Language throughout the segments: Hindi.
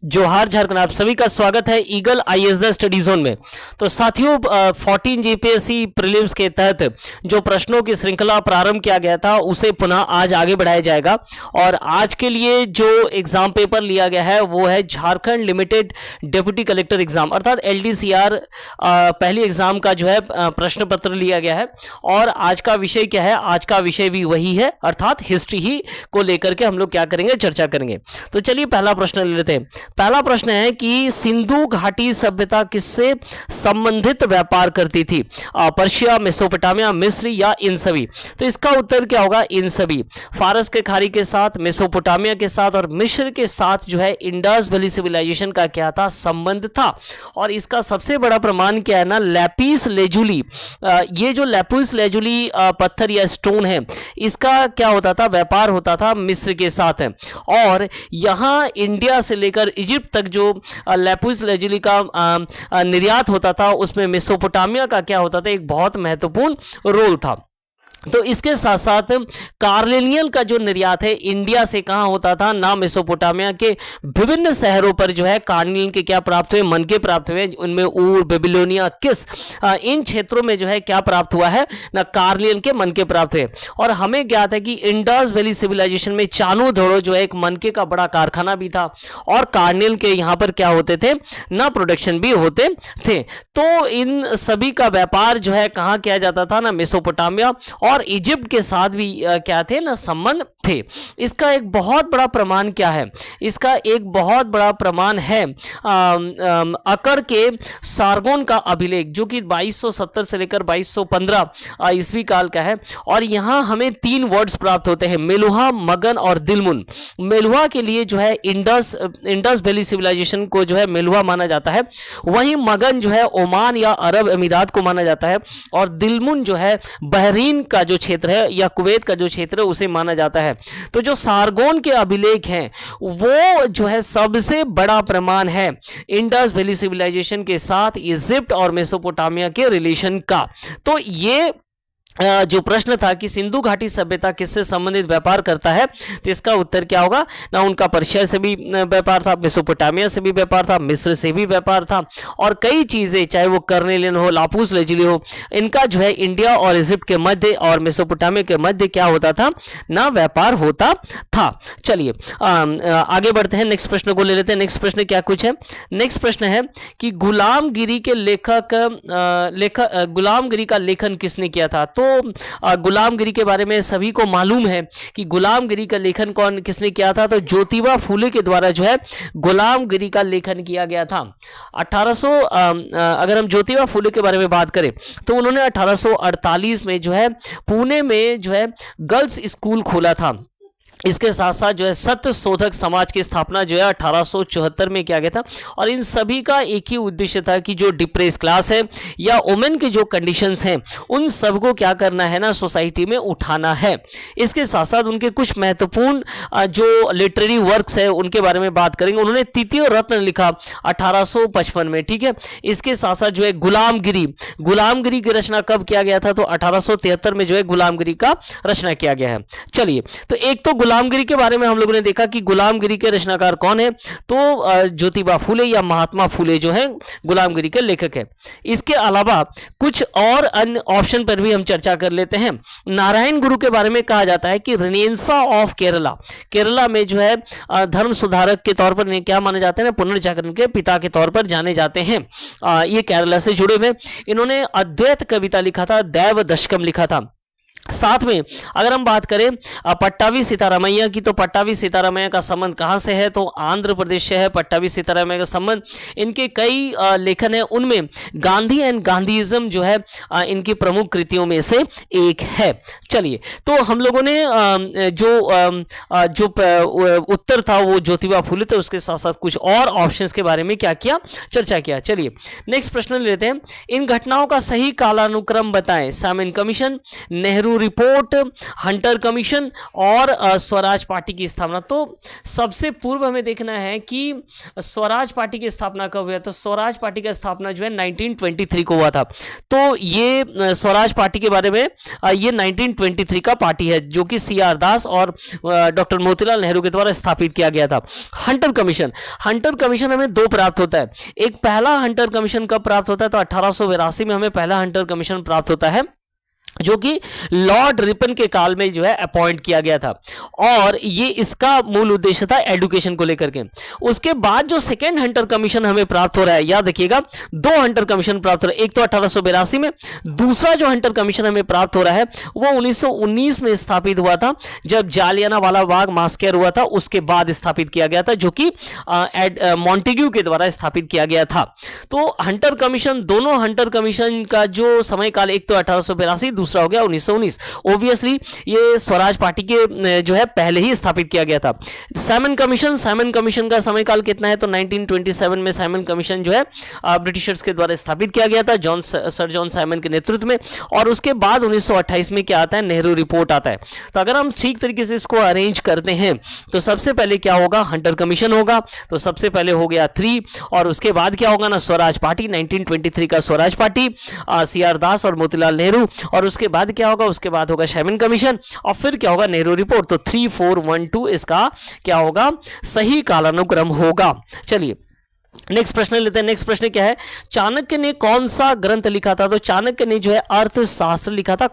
जोहार झारखंड, आप सभी का स्वागत है eagle IAS the study zone में। तो साथियों 14 जीपीएससी प्रीलिम्स के तहत जो प्रश्नों की श्रृंखला प्रारंभ किया गया था उसे पुनः आज आगे बढ़ाया जाएगा। और आज के लिए जो एग्जाम पेपर लिया गया है वो है Jharkhand limited deputy collector exam अर्थात एलडीसीआर पहली एग्जाम का जो है प्रश्न पत्र लिया गया है। और आज का विषय क्या है? आज का विषय भी वही है अर्थात हिस्ट्री ही को लेकर के हम लोग क्या करेंगे, चर्चा करेंगे। तो चलिए पहला प्रश्न ले लेते हैं। पहला प्रश्न है कि सिंधु घाटी सभ्यता किससे संबंधित व्यापार करती थी? पर्शिया, मेसोपोटामिया, मिस्र या इन सभी? तो इसका उत्तर क्या होगा? इन सभी। फारस के खाड़ी के साथ, मेसोपोटामिया के साथ और मिस्र के साथ जो है इंडस वैली सिविलाइजेशन का क्या था? संबंध था। और इसका सबसे बड़ा प्रमाण क्या है ना, लैपिस लेजुली। ये जो लैपिस लेजुली पत्थर या स्टोन है, इसका क्या होता था? व्यापार होता था मिस्र के साथ है। और यहाँ इंडिया से लेकर इजिप्ट तक जो लैपिस लेजुली का निर्यात होता था उसमें मेसोपोटामिया का क्या होता था? एक बहुत महत्वपूर्ण रोल था। तो इसके साथ साथ कार्लिनियन का जो निर्यात है इंडिया से कहाँ होता था ना, मेसोपोटामिया के विभिन्न शहरों पर जो है कार्लिनियन के क्या प्राप्त हुए? मनके प्राप्त हुए। उनमें ऊर, बेबीलोनिया, किस इन क्षेत्रों में जो है क्या प्राप्त हुआ है ना, कार्लिनियन के मनके प्राप्त हुए। और हमें ज्ञात है कि इंडस वैली सिविलाइजेशन में चानू धड़ो जो है एक मनके का बड़ा कारखाना भी था और कार्लिनियन के यहाँ पर क्या होते थे ना, प्रोडक्शन भी होते थे। तो इन सभी का व्यापार जो है कहाँ किया जाता था ना, मेसोपोटामिया और इजिप्ट के साथ भी क्या थे ना, संबंध थे। इसका एक बहुत बड़ा प्रमाण क्या है? इसका एक बहुत बड़ा प्रमाण है अकड़ के सारगोन का अभिलेख जो कि 2270 से लेकर 2215 ईस्वी काल का है। और यहाँ हमें 3 वर्ड्स प्राप्त होते हैं, मेलुहा, मगन और दिलमुन। मेलुहा के लिए जो है इंडस वैली सिविलाइजेशन को जो है मेलुहा माना जाता है। वहीं मगन जो है ओमान या अरब अमीरात को माना जाता है। और दिलमुन जो है बहरीन का जो क्षेत्र है या कुवैत का जो क्षेत्र है उसे माना जाता है। तो जो सारगोन के अभिलेख हैं वो जो है सबसे बड़ा प्रमाण है इंडस वैली सिविलाइजेशन के साथ इजिप्ट और मेसोपोटामिया के रिलेशन का। तो ये जो प्रश्न था कि सिंधु घाटी सभ्यता किससे संबंधित व्यापार करता है, तो इसका उत्तर क्या होगा ना, उनका पर्शिया से भी व्यापार था, मेसोपोटामिया से भी व्यापार था, मिस्र से भी व्यापार था। और कई चीज़ें चाहे वो कार्लिनियन हो, लापुस लेजुली हो, इनका जो है इंडिया और इजिप्ट के मध्य और मेसोपोटामिया के मध्य क्या होता था ना, व्यापार होता था। चलिए आगे बढ़ते हैं, नेक्स्ट प्रश्न को ले लेते हैं। नेक्स्ट प्रश्न क्या कुछ है? नेक्स्ट प्रश्न है कि गुलामगिरी के गुलामगिरी का लेखन किसने किया था? तो गुलामगिरी के बारे में सभी को मालूम है कि गुलामगिरी का लेखन किसने किया था? तो ज्योतिबा फूले के द्वारा जो है गुलामगिरी का लेखन किया गया था। 1800 अगर हम ज्योतिबा फूले के बारे में बात करें तो उन्होंने 1848 में जो है पुणे में जो है गर्ल्स स्कूल खोला था। इसके साथ साथ जो है सत्य शोधक समाज की स्थापना जो है 1874 में किया गया था। और इन सभी का एक ही उद्देश्य था कि जो डिप्रेस क्लास है या वुमेन की जो कंडीशंस हैं उन सबको क्या करना है ना, सोसाइटी में उठाना है। इसके साथ साथ उनके कुछ महत्वपूर्ण जो लिटरेरी वर्क्स है उनके बारे में बात करेंगे। उन्होंने तृतीय रत्न लिखा 1855 में, ठीक है। इसके साथ साथ जो है गुलामगिरी की रचना कब किया गया था? तो 1873 में जो है गुलामगिरी का रचना किया गया है। चलिए, तो एक तो गुलामगिरी के बारे में हम लोगों ने देखा कि गुलामगिरी के रचनाकार कौन है, तो ज्योतिबा फूले या महात्मा फूले जो है गुलामगिरी के लेखक है। इसके अलावा कुछ और अन्य ऑप्शन पर भी हम चर्चा कर लेते हैं। नारायण गुरु के बारे में कहा जाता है कि रेनेसां ऑफ केरला में जो है धर्म सुधारक के तौर पर क्या माने जाते हैं, पुनर्जागरण के पिता के तौर पर जाने जाते हैं। ये केरला से जुड़े हुए इन्होंने अद्वैत कविता लिखा था, दैव दशकम लिखा था। साथ में अगर हम बात करें पट्टावी सीतारामैया की, तो पट्टावी सीतारामैया का संबंध कहाँ से है? तो आंध्र प्रदेश से है पट्टावी सीतारामैया का संबंध। इनके कई लेखन है, उनमें गांधी एंड गांधीइज्म जो है इनकी प्रमुख कृतियों में से एक है। चलिए, तो हम लोगों ने जो उत्तर था वो ज्योतिबा फूले थे, उसके साथ साथ कुछ और ऑप्शंस के बारे में क्या किया, चर्चा किया। चलिए नेक्स्ट प्रश्न लेते हैं। इन घटनाओं का सही कालानुक्रम बताएं। Simon commission, Nehru Nehru report, Hunter commission और स्वराज पार्टी की स्थापना। तो सबसे पूर्व हमें देखना है कि स्वराज पार्टी की स्थापना कब हुआ। तो स्वराज पार्टी का स्थापना जो है 1923 को हुआ था। तो ये स्वराज पार्टी के बारे में ये 1923 का पार्टी है जो कि CR दास और डॉक्टर मोतीलाल नेहरू के द्वारा स्थापित किया गया था। हंटर कमीशन, हंटर कमीशन हमें दो प्राप्त होता है। एक पहला हंटर कमीशन कब प्राप्त होता है, तो 1882 में हमें पहला हंटर कमीशन प्राप्त होता है जो कि लॉर्ड रिपन के काल में जो है अपॉइंट किया गया था, और ये इसका मूल उद्देश्य था एजुकेशन को लेकर के। उसके बाद जो सेकेंड हंटर कमीशन हमें प्राप्त हो रहा है, याद रखिएगा दो हंटर कमीशन प्राप्त हो रहा है, एक तो 1882 में, दूसरा जो हंटर कमीशन हमें प्राप्त हो रहा है वो 1919 में स्थापित हुआ था, जब जालियानवाला बाग मास्कर हुआ था उसके बाद स्थापित किया गया था, जो कि मॉन्टेग्यू के द्वारा स्थापित किया गया था। तो हंटर कमीशन, दोनों हंटर कमीशन का जो समय काल, एक तो 1882, दूसरा हो गया 1919। ओब्वियसली ये स्वराज पार्टी के जो है पहले ही स्थापित किया गया था। साइमन कमीशन, साइमन कमीशन का समय काल कितना है, तो 1927 में साइमन कमीशन जो है ब्रिटिशर्स के द्वारा स्थापित किया गया था सर जॉन साइमन के नेतृत्व में, और उसके बाद 1928 में क्या आता है, नेहरू रिपोर्ट आता है। तो अगर हम ठीक तरीके से इसको अरेंज करते हैं तो सबसे पहले क्या होगा, हंटर कमीशन होगा, तो सबसे पहले हो गया 3, और उसके बाद क्या होगा ना, स्वराज पार्टी, 1923 का स्वराज पार्टी, CR दास और मोतीलाल नेहरू, और उसके बाद क्या होगा, उसके बाद होगा साइमन कमीशन, और फिर क्या होगा, नेहरू रिपोर्ट। तो 3, 4, 1, 2 इसका क्या होगा, सही कालानुक्रम होगा। चलिए नेक्स्ट प्रश्न लेते हैं। नेक्स्ट प्रश्न क्या है, चाणक्य ने कौन सा ग्रंथ लिखा था। तो चाणक्य ने जो है अर्थशास्त्र लिखा था।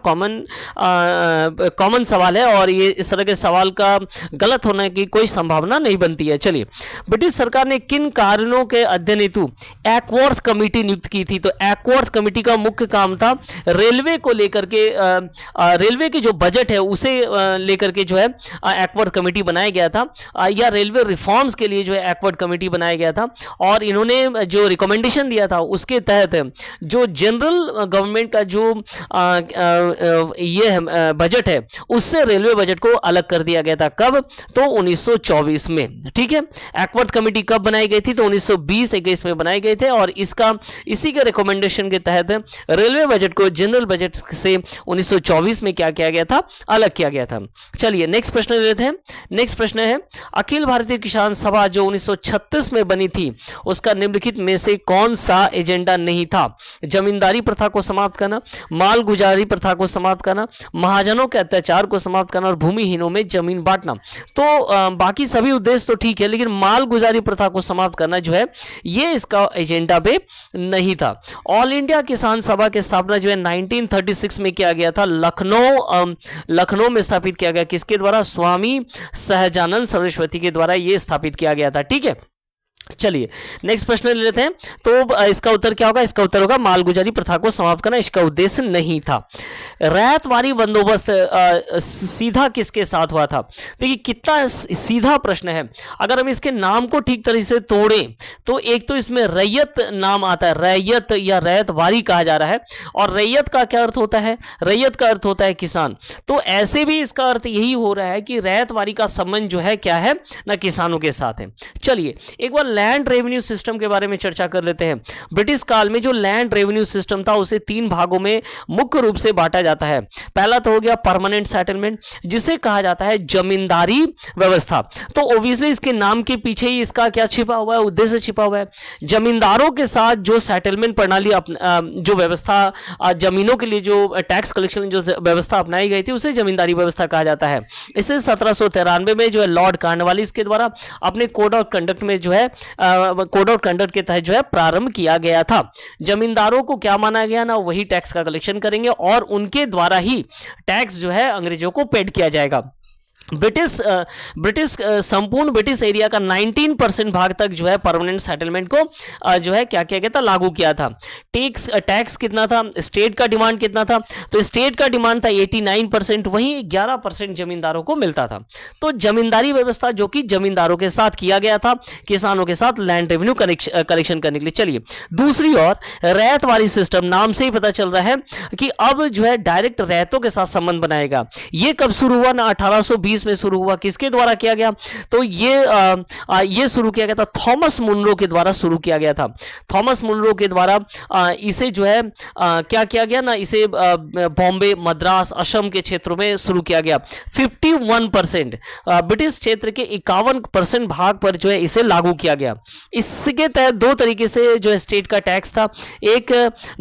कॉमन सवाल है और ये इस तरह के सवाल का गलत होने की कोई संभावना नहीं बनती है। चलिए, ब्रिटिश सरकार ने किन कारणों के अध्ययन हेतु एकवर्थ कमेटी नियुक्त की थी। तो एकवर्थ कमेटी का मुख्य काम था रेलवे को लेकर के, रेलवे के जो बजट है उसे लेकर के जो है एकवर्थ कमेटी बनाया गया था, या रेलवे रिफॉर्म्स के लिए जो है एकवर्थ कमेटी बनाया गया था। और इन्होंने जो रिकमेंडेशन दिया था उसके तहत जो जनरल गवर्नमेंट का जो ये बजट है उससे रेलवे बजट को अलग कर दिया गया था। कब, तो 1924 में। ठीक है, एकवर्थ कमेटी कब बनाई गई थी, तो 1920-21 में बनाए गए थे, और इसी के रिकमेंडेशन के तहत रेलवे बजट को जनरल बजट से 1924 में क्या किया गया था, अलग किया गया था। चलिए नेक्स्ट प्रश्न लेते हैं। नेक्स्ट प्रश्न है, अखिल भारतीय किसान सभा जो 1936 में बनी थी उसका निम्नलिखित में से कौन सा एजेंडा नहीं था। जमींदारी प्रथा को समाप्त करना, माल गुजारी प्रथा को समाप्त करना, महाजनों के अत्याचार को समाप्त करना और भूमिहीनों में जमीन बांटना। तो बाकी सभी उद्देश्य तो ठीक है, लेकिन माल गुजारी प्रथा को समाप्त करना जो है ये इसका एजेंडा पे नहीं था। ऑल इंडिया किसान सभा की स्थापना जो है 1936 में किया गया था, लखनऊ में स्थापित किया गया। किसके द्वारा, स्वामी सहजानंद सरस्वती के द्वारा ये स्थापित किया गया था। ठीक है, चलिए नेक्स्ट प्रश्न ले लेते हैं। तो इसका उत्तर क्या होगा, इसका उत्तर होगा माल गुजारी प्रथा को समाप्त करना, इसका उद्देश्य नहीं था। रैयतवारी बंदोबस्त सीधा किसके साथ हुआ था। देखिए कितना सीधा प्रश्न है। अगर हम इसके नाम को ठीक तरह से तोड़ें तो एक तो इसमें रैयत नाम आता है, रैयत या रैयतवारी कहा जा रहा है, और रैयत का क्या अर्थ होता है, रैयत का अर्थ होता है किसान। तो ऐसे भी इसका अर्थ यही हो रहा है कि रैयतवारी का संबंध जो है क्या है ना, किसानों के साथ है। चलिए एक बार लैंड रेवेन्यू सिस्टम के बारे में चर्चा कर लेते हैं। ब्रिटिश काल में जो लैंड रेवेन्यू सिस्टम था उसे 3 भागों में मुख्य रूप से बांटा जाता है। पहला तो हो गया परमानेंट सेटलमेंट, जिसे कहा जाता है जमींदारी व्यवस्था। तो ऑब्वियसली इसके नाम के पीछे ही इसका क्या छिपा हुआ है, उद्देश्य छिपा हुआ है। जमींदारों के साथ जो सेटलमेंट प्रणाली जो व्यवस्था जमीनों के लिए जो टैक्स कलेक्शन जो व्यवस्था अपनाई गई थी उसे जमींदारी व्यवस्था कहा जाता है। इसे 1793 में जो है लॉर्ड कॉर्नवालिस के द्वारा अपने कोड ऑफ कंडक्ट में जो है कोड ऑफ कंडक्ट के तहत जो है प्रारंभ किया गया था। जमींदारों को क्या माना गया ना, वही टैक्स का कलेक्शन करेंगे और उनके द्वारा ही टैक्स जो है अंग्रेजों को पेड किया जाएगा। ब्रिटिश संपूर्ण ब्रिटिश एरिया का 19% भाग तक जो है परमानेंट सेटलमेंट को जो है क्या किया गया था, लागू किया था। टैक्स कितना था, स्टेट का डिमांड कितना था, तो स्टेट का डिमांड था 89%, वहीं 11% जमींदारों को मिलता था। तो जमींदारी व्यवस्था जो कि जमींदारों के साथ किया गया था, किसानों के साथ लैंड रेवेन्यू कलेक्शन करने के लिए। चलिए दूसरी ओर रैयतवारी सिस्टम, नाम से ही पता चल रहा है कि अब जो है डायरेक्ट रैयतों के साथ संबंध बनाएगा। ये कब शुरू हुआ ना, 1820 1924 में शुरू हुआ। किसके द्वारा किया गया? तो ये शुरू किया गया था थॉमस मुनरो के द्वारा शुरू किया गया था। थॉमस मुनरो के द्वारा इसे जो है क्या किया गया ना, इसे बॉम्बे, मद्रास, असम के क्षेत्रों में शुरू किया गया। 51% ब्रिटिश क्षेत्र के 51% भाग पर जो है इसे लागू किया गया। इसके तहत दो तरीके से जो है स्टेट का टैक्स था। एक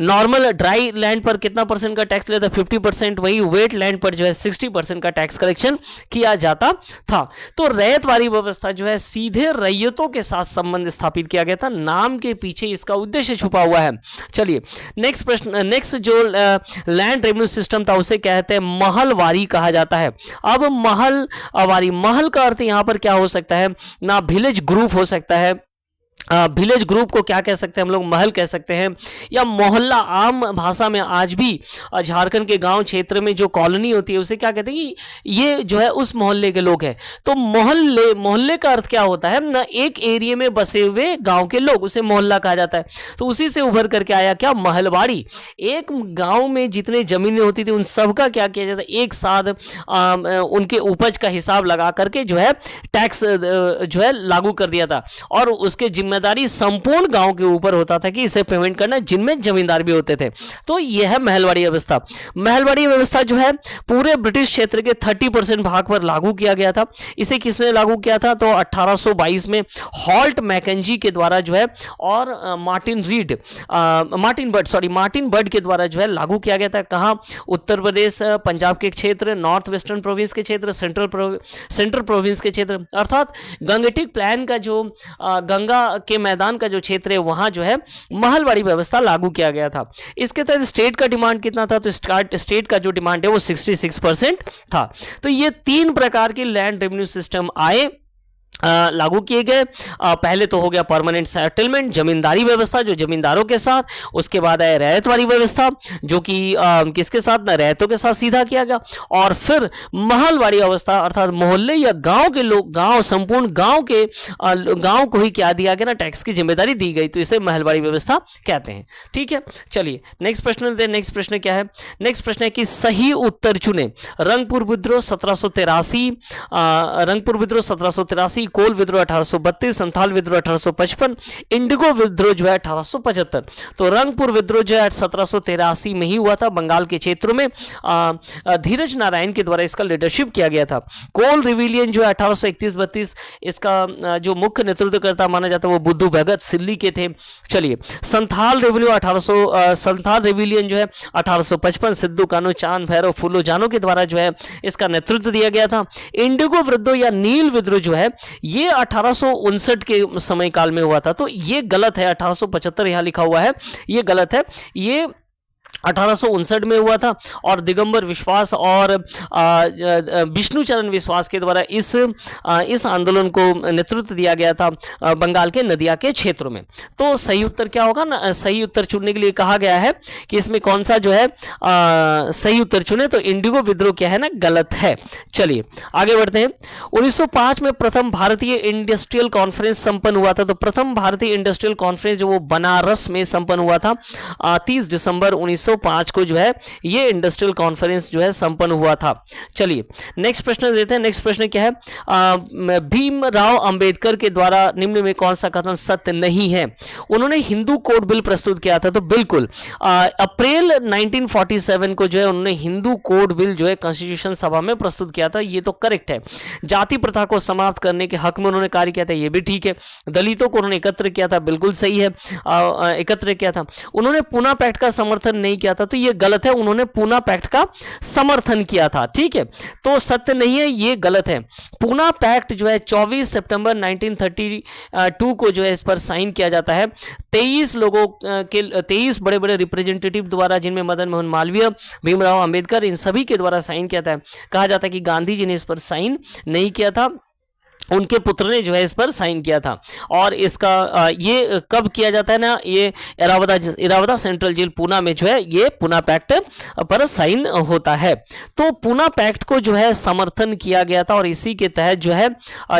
नॉर्मल ड्राई लैंड पर कितना परसेंट का टैक्स लेता, 50%, वही वेट लैंड पर जो है 60% का टैक्स कलेक्शन किया जाता था। तो रैयतवारी व्यवस्था जो है सीधे रैयतों के साथ संबंध स्थापित किया गया था। नाम के पीछे इसका उद्देश्य छुपा हुआ है। चलिए नेक्स्ट प्रश्न, नेक्स्ट जो लैंड रेवेन्यू सिस्टम था उसे कहते हैं महलवारी कहा जाता है। अब महलवारी, महल का अर्थ यहां पर क्या हो सकता है ना, विलेज ग्रुप हो सकता है। विलेज ग्रुप को क्या कह सकते हैं हम लोग, महल कह सकते हैं, या मोहल्ला। आम भाषा में आज भी झारखंड के गांव क्षेत्र में जो कॉलोनी होती है उसे क्या कहते हैं कि ये जो है उस मोहल्ले के लोग हैं। तो मोहल्ले का अर्थ क्या होता है ना, एक एरिया में बसे हुए गांव के लोग, उसे मोहल्ला कहा जाता है। तो उसी से उभर करके आया क्या, महलवाड़ी। एक गांव में जितने जमीनें होती थी उन सबका क्या किया जाता, एक साथ उनके उपज का हिसाब लगा करके जो है टैक्स जो है लागू कर दिया था, और उसके जिम्मेदारी संपूर्ण गांव के ऊपर होता था कि इसे पेमेंट करना, जिनमें जमींदार भी होते थे। तो यह है महलवाड़ी व्यवस्था। महलवाड़ी व्यवस्था जो है पूरे ब्रिटिश क्षेत्र के 30% भाग पर लागू किया गया था। इसे किसने लागू किया था, तो 1822 में हॉल्ट मैकेंजी के द्वारा जो है, और मार्टिन बर्ड के द्वारा जो है लागू किया गया था। कहां, उत्तर प्रदेश, पंजाब के क्षेत्र, नॉर्थ वेस्टर्न प्रोविंस के क्षेत्र, सेंट्रल प्रोविंस के क्षेत्र, अर्थात गंगेटिक प्लान का जो गंगा के मैदान का जो क्षेत्र है वहां जो है महलवाड़ी व्यवस्था लागू किया गया था। इसके तहत स्टेट का डिमांड कितना था, तो स्टेट का जो डिमांड है वो 66% था। तो ये 3 प्रकार के लैंड रेवेन्यू सिस्टम आए, लागू किए गए। पहले तो हो गया परमानेंट सेटलमेंट, जमींदारी व्यवस्था जो जमींदारों के साथ, उसके बाद आया रैयतवारी व्यवस्था जो कि किसके साथ ना, रैयतों के साथ सीधा किया गया, और फिर महलवाड़ी अवस्था अर्थात मोहल्ले या गांव के लोग, संपूर्ण गांव को ही क्या दिया गया ना, टैक्स की जिम्मेदारी दी गई, तो इसे महलवाड़ी व्यवस्था कहते हैं। ठीक है, चलिए नेक्स्ट प्रश्न दें। नेक्स्ट प्रश्न क्या है, नेक्स्ट प्रश्न है कि सही उत्तर चुने। रंगपुर विद्रोह 1783, रंगपुर विद्रोह 1783, कोल विद्रोह 1832, संथाल विद्रोह 1855, इंडिगो विद्रोह जो है 1875। तो रंगपुर विद्रोह जो है 1783 में ही हुआ था, बंगाल के क्षेत्रों में धीरज नारायण के द्वारा इसका लीडरशिप किया गया था। कोल रिविलियन जो है 1831-32, इसका जो मुख्य नेतृत्वकर्ता माना जाता है वो बुद्धू भगत सिल्ली के थे। चलिए, संथाल रिविलियन जो है 1855, सिद्धू कानू, चांद भैरव, फूलो जानो के द्वारा जो है इसका नेतृत्व दिया गया था। इंडिगो विद्रोह या नील विद्रोह जो है ये 1859 के समय काल में हुआ था, तो ये गलत है। 1875 यहां लिखा हुआ है, ये गलत है। ये 1859 में हुआ था, और दिगंबर विश्वास और विष्णुचरण विश्वास के द्वारा इस आंदोलन को नेतृत्व दिया गया था बंगाल के नदिया के क्षेत्रों में। तो सही उत्तर क्या होगा ना, सही उत्तर चुनने के लिए कहा गया है कि इसमें कौन सा जो है सही उत्तर चुने, तो इंडिगो विद्रोह क्या है ना, गलत है। चलिए आगे बढ़ते हैं। 1905 में प्रथम भारतीय इंडस्ट्रियल कॉन्फ्रेंस संपन्न हुआ था। तो प्रथम भारतीय इंडस्ट्रियल कॉन्फ्रेंस जो वो बनारस में संपन्न हुआ था 30 दिसंबर 1905 को जो है ये इंडस्ट्रियल कॉन्फ्रेंस जो है संपन्न हुआ था। चलिए नेक्स्ट प्रश्न देते हैं। नेक्स्ट प्रश्न क्या है, भीमराव अंबेडकर के द्वारा निम्न में कौन सा कथन सत्य नहीं है। उन्होंने हिंदू कोड बिल प्रस्तुत किया था, तो बिल्कुल अप्रैल 1947 को जो है उन्होंने हिंदू कोड बिल जो है कॉन्स्टिट्यूशन सभा में प्रस्तुत किया था, ये तो करेक्ट है। जाति प्रथा को समाप्त करने के हक में उन्होंने कार्य किया था, ये भी ठीक है। दलितों को उन्होंने एकत्र किया था, बिल्कुल सही है, एकत्र किया था। उन्होंने पूना पैक्ट का समर्थन नहीं किया था, तो ये गलत है। उन्होंने पूना पैक्ट का समर्थन किया था, ठीक है, तो सत्य नहीं है, ये गलत है। पूना पैक्ट जो है 24 सितंबर 1932 को जो है इस पर साइन किया जाता है 23 बड़े बड़े रिप्रेजेंटेटिव द्वारा, जिनमें मदन मोहन मालवीय, भीमराव अंबेडकर, इन सभी के द्वारा साइन किया था। कहा जाता है कि गांधी जी ने इस पर साइन नहीं किया था। उनके पुत्र ने जो है इस पर साइन किया था। और इसका ये कब किया जाता है ना, ये इरावदा सेंट्रल जेल पूना में जो है ये पूना पैक्ट पर साइन होता है। तो पूना पैक्ट को जो है समर्थन किया गया था और इसी के तहत जो है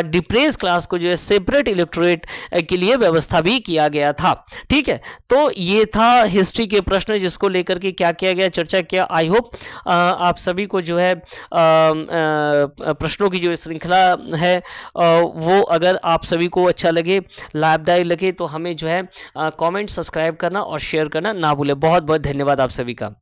डिप्रेस क्लास को जो है सेपरेट इलेक्टोरेट के लिए व्यवस्था भी किया गया था। ठीक है, तो ये था हिस्ट्री के प्रश्न जिसको लेकर के क्या किया गया, चर्चा किया। आई होप आप सभी को जो है प्रश्नों की जो श्रृंखला है वो अगर आप सभी को अच्छा लगे, लाभदायक लगे, तो हमें जो है कमेंट, सब्सक्राइब करना और शेयर करना ना भूलें। बहुत बहुत धन्यवाद आप सभी का।